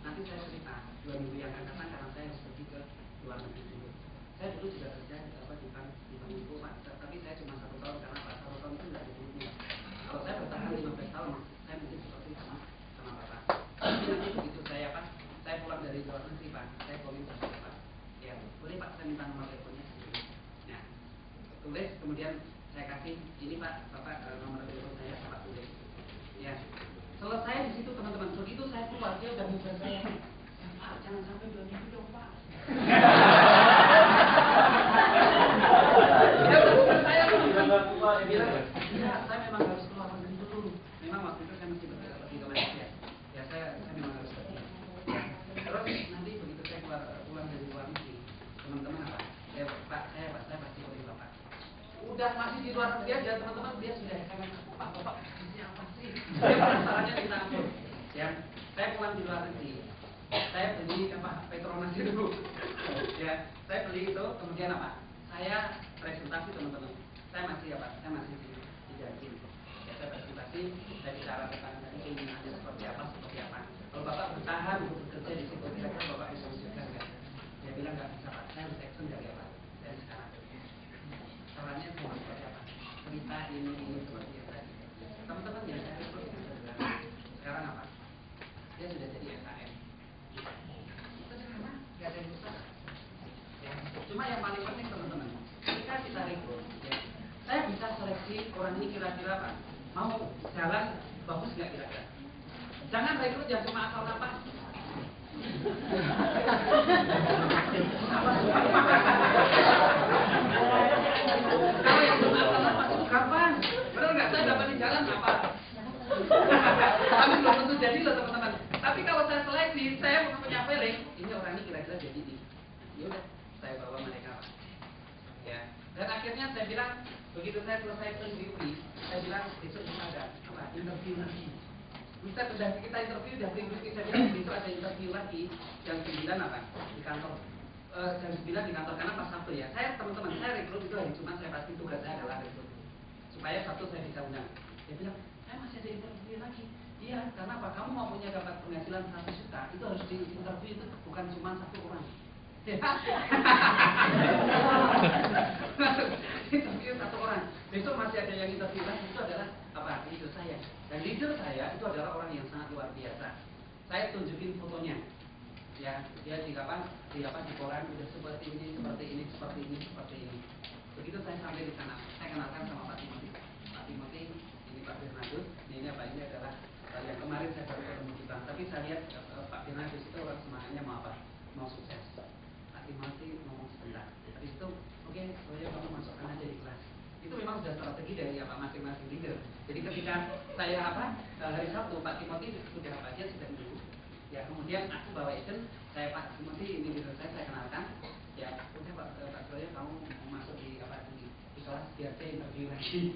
Nanti saya cerita 2 minggu yang akan datang karena saya harus pergi ke luar negeri dulu. Saya dulu juga kerja di bank itu Pak, tapi saya cuma 1 tahun karena Pak 1 tahun itu nggak ada duitnya. Kalau saya bertahan 15 tahun, saya mungkin seperti sama Bapak. Tapi nanti begitu saya Pak, saya pulang dari luar negeri Pak, saya komentar sama Pak. Ya boleh Pak, saya minta nomor teleponnya sendiri. Nah, tulis kemudian saya kasih ini Pak, Bapak nomor telepon saya Pak tulis. Ya. Selesai di situ teman-teman. Begitu saya keluar dia udah minta saya. Pak, jangan sampai 2 minggu dong Pak. Dia udah minta saya dia bilang, ya saya memang harus keluar negeri dulu. Memang waktu itu saya masih pergi ke Malaysia. Ya saya memang harus pergi. Ya. Terus nanti begitu saya pulang dari luar negeri, teman-teman apa? Pak, saya pasti pergi Bapak. Udah masih di luar negeri aja teman-teman dia sudah SMS Pak, Bapak bisnisnya apa sih? Dia penasarannya minta ampun. Ya, saya pulang di luar negeri. Saya beli apa? Petronas dulu. Ya, saya beli itu kemudian apa? Saya presentasi teman-teman. Saya masih apa? Saya masih di Jatim. Ya, saya presentasi, saya bicara tentang keinginannya seperti apa. Kalau Bapak bertahan untuk bekerja di situ, kira-kira Bapak bisa wujudkan nggak? Dia bilang nggak bisa Pak. Saya harus action dari apa? Dari sekarang. Caranya cuma seperti apa? Cerita ini seperti yang tadi. Teman-teman yang saya rekrut sekarang apa? Dia sudah jadi SHM. Sederhana, nggak ada yang susah. Ya. Cuma yang paling penting teman-teman, ketika kita rekrut, ya, saya bisa seleksi orang ini kira-kira apa? Mau jalan bagus nggak kira-kira? Jangan rekrut yang cuma asal napas. Kalau yang cuma asal napas itu gampang. Benar nggak? Saya dapatin jalan apa? Tapi belum tentu jadi loh teman-teman. Tapi kalau saya seleksi, saya punya feeling ini orang ini kira-kira jadi ini. Ya udah, saya bawa mereka. Ya. Dan akhirnya saya bilang begitu saya selesai interview, saya bilang besok kita ada apa? Interview lagi. Kita interview dan saya bilang besok ada interview lagi jam 9 apa? Di kantor. Jam 9 di kantor karena pas Sabtu ya. Saya teman-teman saya rekrut itu hari Jumat, saya pasti tugas saya adalah rekrut. Supaya Sabtu saya bisa undang. Dia bilang, saya masih ada interview lagi. Iya, karena apa? Kamu mau punya dapat penghasilan 100 juta, itu harus di interview itu bukan cuma 1 orang. Interview 1 orang. Besok masih ada yang interview lagi. Itu adalah apa? Leader saya. Dan leader saya itu adalah orang yang sangat luar biasa. Saya tunjukin fotonya. Ya, dia di koran udah seperti ini. Begitu saya sampai di sana, saya kenalkan sama Pak Timothy. Pak Timothy, ini Pak Bernardus, ini apa ini adalah yang kemarin saya baru ketemu di bank. Tapi saya lihat Pak Bernardus itu orang semangatnya mau apa? Mau sukses. Pak Timothy ngomong sebentar. Habis itu, oke, saya kamu masukkan aja di kelas. Itu memang sudah strategi dari apa masing-masing leader. Jadi ketika saya hari Sabtu Pak Timothy sudah apa aja sudah dulu. Ya kemudian aku bawa agent, saya Pak Timothy ini leader saya kenalkan. Ya udah Pak Surya kamu mau masuk di apa di kelas biar saya interview lagi.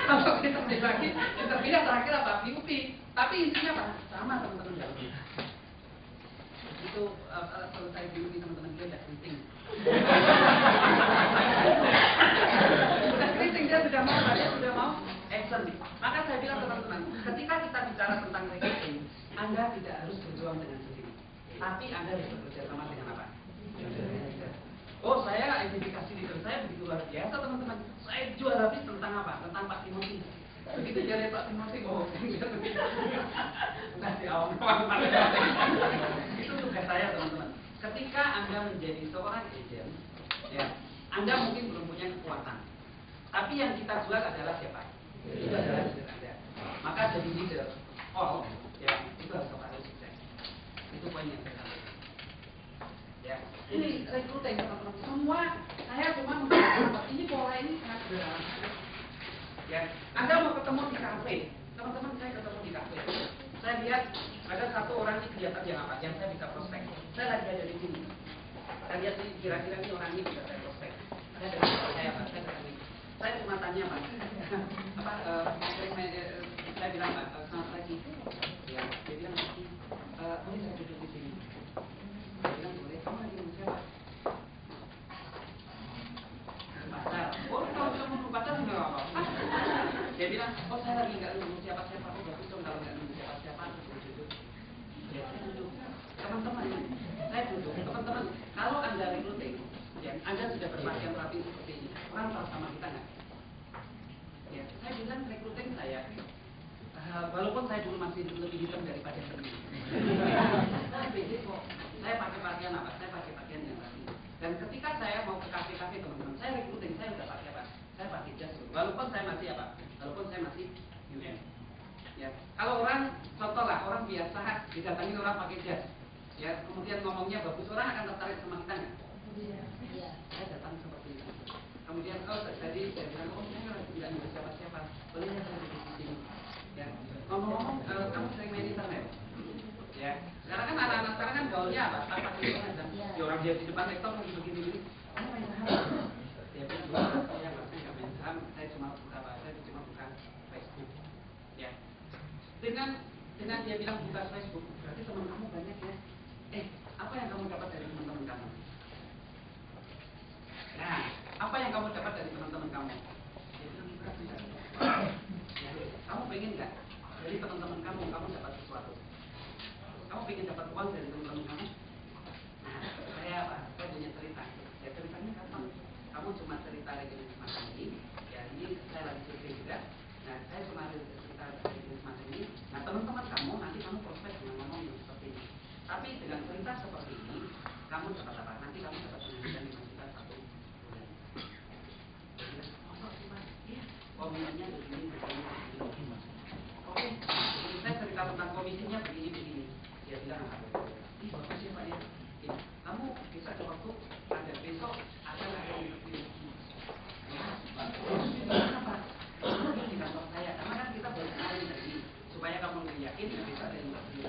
Masuk interview lagi, interview terakhir apa PUP. Tapi intinya apa? Sama teman-teman ya. Itu selesai PUP teman-teman dia udah penting. Dia sudah mau action. Maka saya bilang teman-teman, ketika kita bicara tentang recruiting, Anda tidak harus berjuang dengan sendiri, tapi Anda harus bekerja sama dengan apa? Oh, saya identifikasi leader saya begitu luar biasa teman-teman. Saya jual habis tentang apa? Tentang Pak Timothy. Begitu dia lihat Pak Timothy, oh, nanti awam-awam. Itu tugas saya teman-teman. Ketika Anda menjadi seorang agent, ya, Anda mungkin belum punya kekuatan. Tapi yang kita jual adalah siapa? Itu adalah leader Anda. Maka jadi leader, ya itu harus kepada sukses. Itu poin yang saya sampaikan. Ya, ini recruiting teman-teman. Semua saya cuma mengatakan ini pola ini sangat sederhana. Ya, Anda mau ketemu di kafe, teman-teman saya ketemu di kafe. Saya lihat ada satu orang ini kelihatan yang apa? Yang saya bisa prospek. Saya lagi ada di sini. Saya lihat ini kira-kira ini orang ini bisa saya prospek. Saya dengan saya apa? Saya ketemu. Saya cuma tanya Pak, saya bilang Pak, selamat pagi. Ya, dia bilang boleh saya duduk di sini. Saya bilang boleh. Kamu lagi nunggu siapa? Pasar. Oh, kalau kamu nunggu pasar nggak apa-apa. Dia bilang, oh saya lagi nggak nunggu siapa-siapa. Oh bagus dong kalau nggak nunggu siapa-siapa. Duduk. Ya, saya duduk. Teman-teman, saya duduk. Teman-teman, kalau Anda recruiting, ya, Anda sudah berpakaian rapi seperti ini. Orang tahu sama kita nggak? Ya, saya bilang recruiting saya, walaupun saya dulu masih lebih hitam daripada ini. Saya pakai pakaian apa? Saya pakai pakaian yang rapi. Dan ketika saya mau ke kafe-kafe teman-teman, saya recruiting saya udah pakai apa? Saya pakai jas. Walaupun saya masih apa? Walaupun saya masih UN. Ya, kalau orang contoh lah, orang biasa didatangi orang pakai jas. Ya, kemudian ngomongnya bagus, orang akan tertarik sama kita nggak? Iya. Saya datang seperti itu. Kemudian tadi saya bilang, saya tidak nunggu siapa-siapa. Boleh ya saya duduk di sini. Ya, ngomong-ngomong, kamu sering main internet? Ya, sekarang kan anak-anak sekarang kan gaulnya apa? Apa internet dan ya, orang dia di depan laptop lagi begini-begini. Kamu main saham? Dia bilang, saya nggak main saham. Saya cuma buka apa? Saya cuma buka Facebook. Ya, dengan dia bilang buka Facebook, berarti teman kamu banyak ya. Apa yang kamu dapat dari teman-teman kamu? Nah, apa yang kamu dapat dari teman-teman kamu? Ya, kamu pengen nggak dari teman-teman kamu dapat sesuatu? Kamu pengen dapat uang dari teman-teman kamu? Nah, saya punya cerita. Ya ceritanya gampang. Kamu cuma cerita rekening semacam ini. Ya ini saya lagi survei juga. Nah, saya cuma cerita rekening semacam ini. Nah, teman-teman kamu nanti kamu prospek dengan ngomong yang seperti ini. Tapi dengan cerita seperti ini, kamu dapat apa? Nanti kamu dapat penghasilan 5 juta 1 bulan. Komisinya begini. Oke, saya cerita tentang komisinya begini. Dia bilang apa? Ini bagus ya Pak ya. Kamu bisa ada waktu ada besok akan ada interview. Kenapa? Di kantor saya, karena kan kita baru kenalin tadi supaya kamu lebih yakin ya bisa ada interview.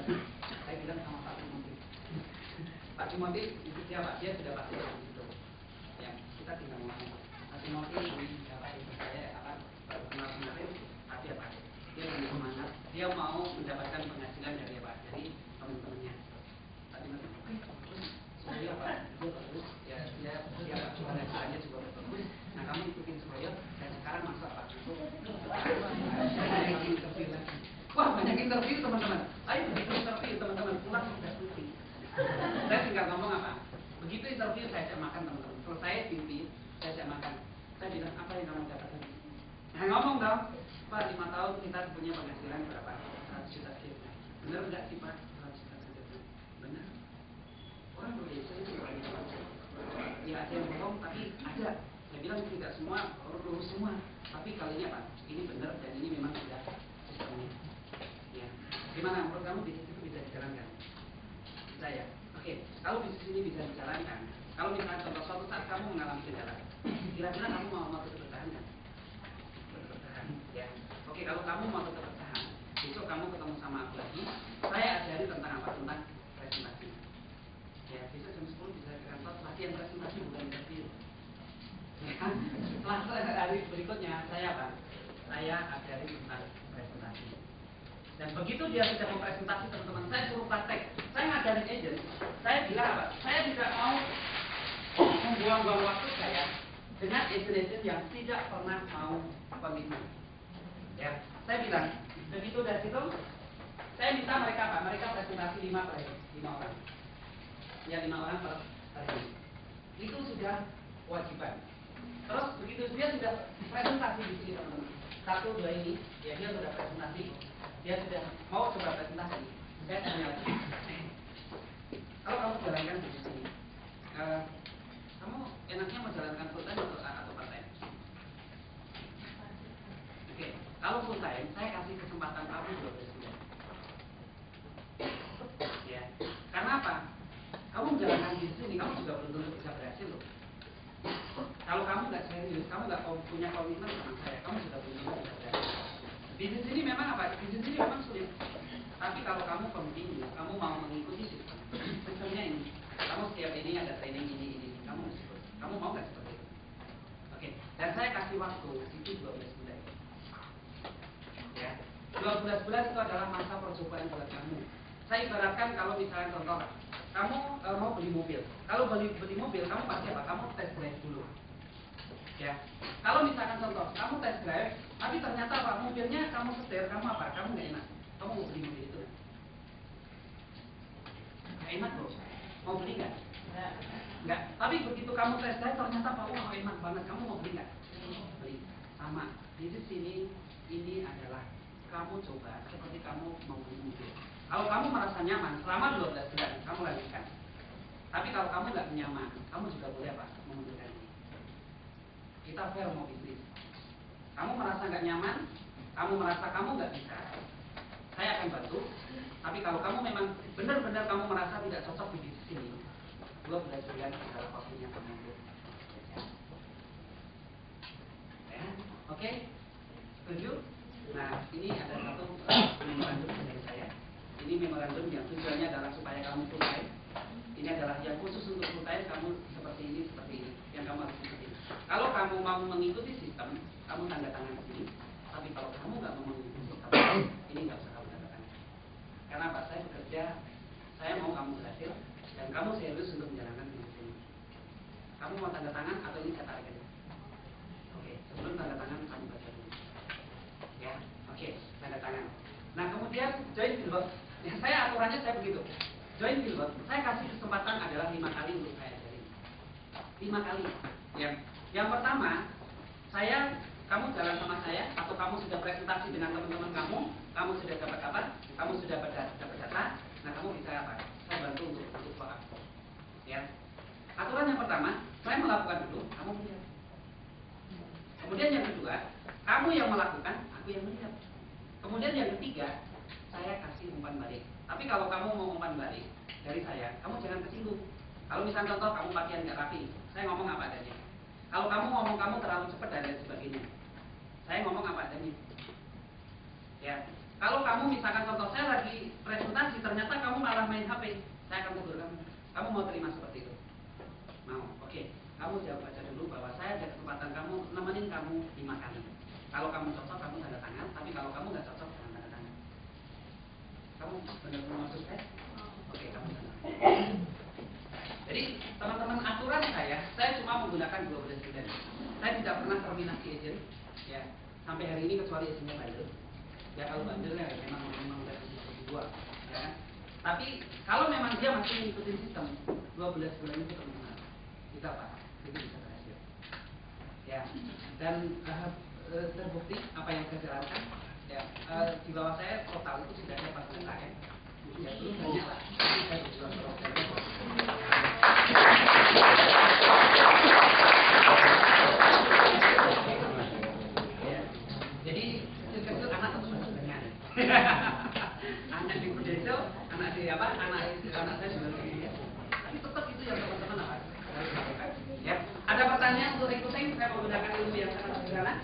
Saya bilang sama Pak Timothy. Pak Timothy itu siapa? Dia sudah pasti di situ. Ya, kita tinggal ngomong. Pak Timothy ini siapa itu saya apa? Baru kenal kemarin, tapi apa? Dia lebih semangat. Dia mau mendapatkan penghasilan dari apa? Dari teman-temannya. Pak Timothy, oke, bagus. Supaya apa? Dia bagus. Ya, dia penghasilannya juga bagus. Nah, kamu ikutin supaya. Dan sekarang masa apa? Banyak interview lagi. Wah, banyak interview teman-teman. Ayo begitu interview teman-teman pulang sudah selesai. Saya tinggal ngomong apa? Begitu interview saya ajak makan teman-teman. Selesai TV, saya ajak makan. Saya bilang apa yang kamu dapatkan? Nah ngomong dong. Pak 5 tahun kita punya penghasilan berapa? 100 juta sekian. Benar enggak sih Pak? 100 juta sekian. Benar. Orang Indonesia itu orang yang ya ada yang bohong tapi ada. Ya Saya bilang tidak semua lurus semua, tapi kali ini apa? Ini benar dan ini memang tidak sistemnya. Ya, gimana menurut kamu bisnis itu bisa dijalankan? Bisa ya? Oke, kalau bisnis ini bisa dijalankan, kalau misalnya contoh suatu saat kamu mengalami kendala, kira-kira kamu mau tetap bertahan kan? Tetap bertahan, ya. Oke, kalau kamu mau tetap bertahan, besok kamu ketemu sama aku lagi, saya ajari tentang apa? Tentang presentasi. Ya, besok jam 10 bisa ke kantor, latihan presentasi bukan interview. Ya, setelah hari berikutnya saya apa? Saya ajari tentang presentasi. Dan begitu dia sudah mempresentasi teman-teman, saya suruh praktek. Saya ngajarin agent, saya bilang apa? Saya tidak mau membuang-buang waktu saya dengan agent-agent yang tidak pernah mau komitmen. Ya, saya bilang, begitu dari situ, saya minta mereka apa? Mereka presentasi 5 orang. Ya, 5 orang per hari. Itu sudah kewajiban. Terus begitu dia sudah presentasi di sini teman-teman, 1, 2 ini, ya dia sudah presentasi, dia sudah mau coba presentasi. Saya tanya lagi, kalau kamu jalankan di sini, kamu enaknya menjalankan full time atau part time? Oke, kalau full time, saya kasih kesempatan kamu 12 bulan. Ya, karena apa? Kamu menjalankan di sini, kamu juga belum tentu bisa berhasil loh. Kalau kamu nggak serius, kamu nggak punya komitmen sama saya, kamu sudah belum tentu bisa berhasil. Bisnis ini memang apa? Bisnis ini memang sulit. Tapi kalau kamu continue, kamu mau mengikuti sistemnya ini, kamu setiap ini ada training ini, kamu harus ikut. Kamu mau nggak seperti itu? Oke. Dan saya kasih waktu itu 12 bulan. Ya, 12 bulan itu adalah masa percobaan buat kamu. Saya ibaratkan kalau misalnya contoh, kamu mau beli mobil. Kalau beli mobil, kamu pasti apa? Kamu test drive dulu. Ya, kalau misalkan contoh, kamu test drive, tapi ternyata apa? Mobilnya kamu setir, kamu apa? Kamu nggak enak. Kamu mau beli mobil itu? Nggak enak loh. Mau beli nggak? Nggak. Tapi begitu kamu test drive, ternyata apa? Wah, enak banget. Kamu mau beli nggak? Beli. Sama. Di sini ini adalah kamu coba seperti kamu mau beli mobil. Kalau kamu merasa nyaman selama 12 bulan, kamu lanjutkan. Tapi kalau kamu nggak nyaman, kamu juga boleh apa? Mengundurkan diri. Kita fair mau bisnis. Kamu merasa nggak nyaman, kamu merasa kamu nggak bisa, saya akan bantu. Tapi kalau kamu memang benar-benar kamu merasa tidak cocok di bisnis ini, 12 bulan adalah waktunya kamu untuk kerja. Ya, oke? Setuju? Nah, ini ada satu memorandum dari saya. Ini memorandum yang tujuannya adalah supaya kamu full time. Ini adalah yang khusus untuk full time, kamu seperti ini, yang kamu harus ikuti. Kalau kamu mau mengikuti sistem, kamu tanda tangan di sini. Tapi kalau kamu nggak mau mengikuti sistem, ini nggak usah kamu tanda tangan. Karena apa? Saya bekerja, saya mau kamu berhasil, dan kamu serius untuk menjalankan bisnis ini. Kamu mau tanda tangan atau ini saya tarik aja? Oke, sebelum tanda tangan kamu baca dulu. Ya, oke, tanda tangan. Nah, kemudian join billboard. Ya, saya aturannya saya begitu. Join billboard, saya kasih kesempatan adalah 5 kali untuk saya ajarin. 5 kali. Ya. Yang pertama, kamu jalan sama saya, atau kamu sudah presentasi dengan teman-teman kamu sudah dapat apa? Kamu sudah dapat data. Nah, kamu bisa apa? Saya bantu untuk follow up. Ya. Aturan yang pertama, saya melakukan dulu, kamu melihat. Kemudian yang kedua, kamu yang melakukan, aku yang melihat. Kemudian yang ketiga, saya kasih umpan balik. Tapi kalau kamu mau umpan balik dari saya, kamu jangan tersinggung. Kalau misalnya contoh kamu pakaian nggak rapi, saya ngomong apa adanya. Kalau kamu ngomong kamu terlalu cepat dan lain sebagainya, saya ngomong apa adanya. Ya, kalau kamu misalkan contoh saya lagi presentasi, ternyata kamu malah main HP, saya akan tegur kamu. Kamu mau terima seperti itu? Mau? Oke. Kamu jawab aja dulu bahwa saya ada kesempatan kamu nemenin kamu 5 kali. Kalau kamu cocok, kamu tanda tangan. Tapi kalau kamu nggak cocok, jangan tanda tangan. Kamu benar-benar maksud saya? Oke, kamu tanda tangan. Jadi teman-teman, aturan saya cuma menggunakan 12 bulan. Saya tidak pernah terminasi agent, ya, sampai hari ini kecuali agentnya bandel. Ya kalau bandel ya memang dari dua, ya. Tapi kalau memang dia masih mengikuti sistem, 12 bulan itu teman-teman, kita apa? Itu bisa berhasil. Ya, dan terbukti apa yang saya jalankan. Ya, di bawah saya total itu sudah ada 4 juta ya. Ya belum banyak lah. Saya berjuang terus. saya menggunakan ilmu yang sangat sederhana.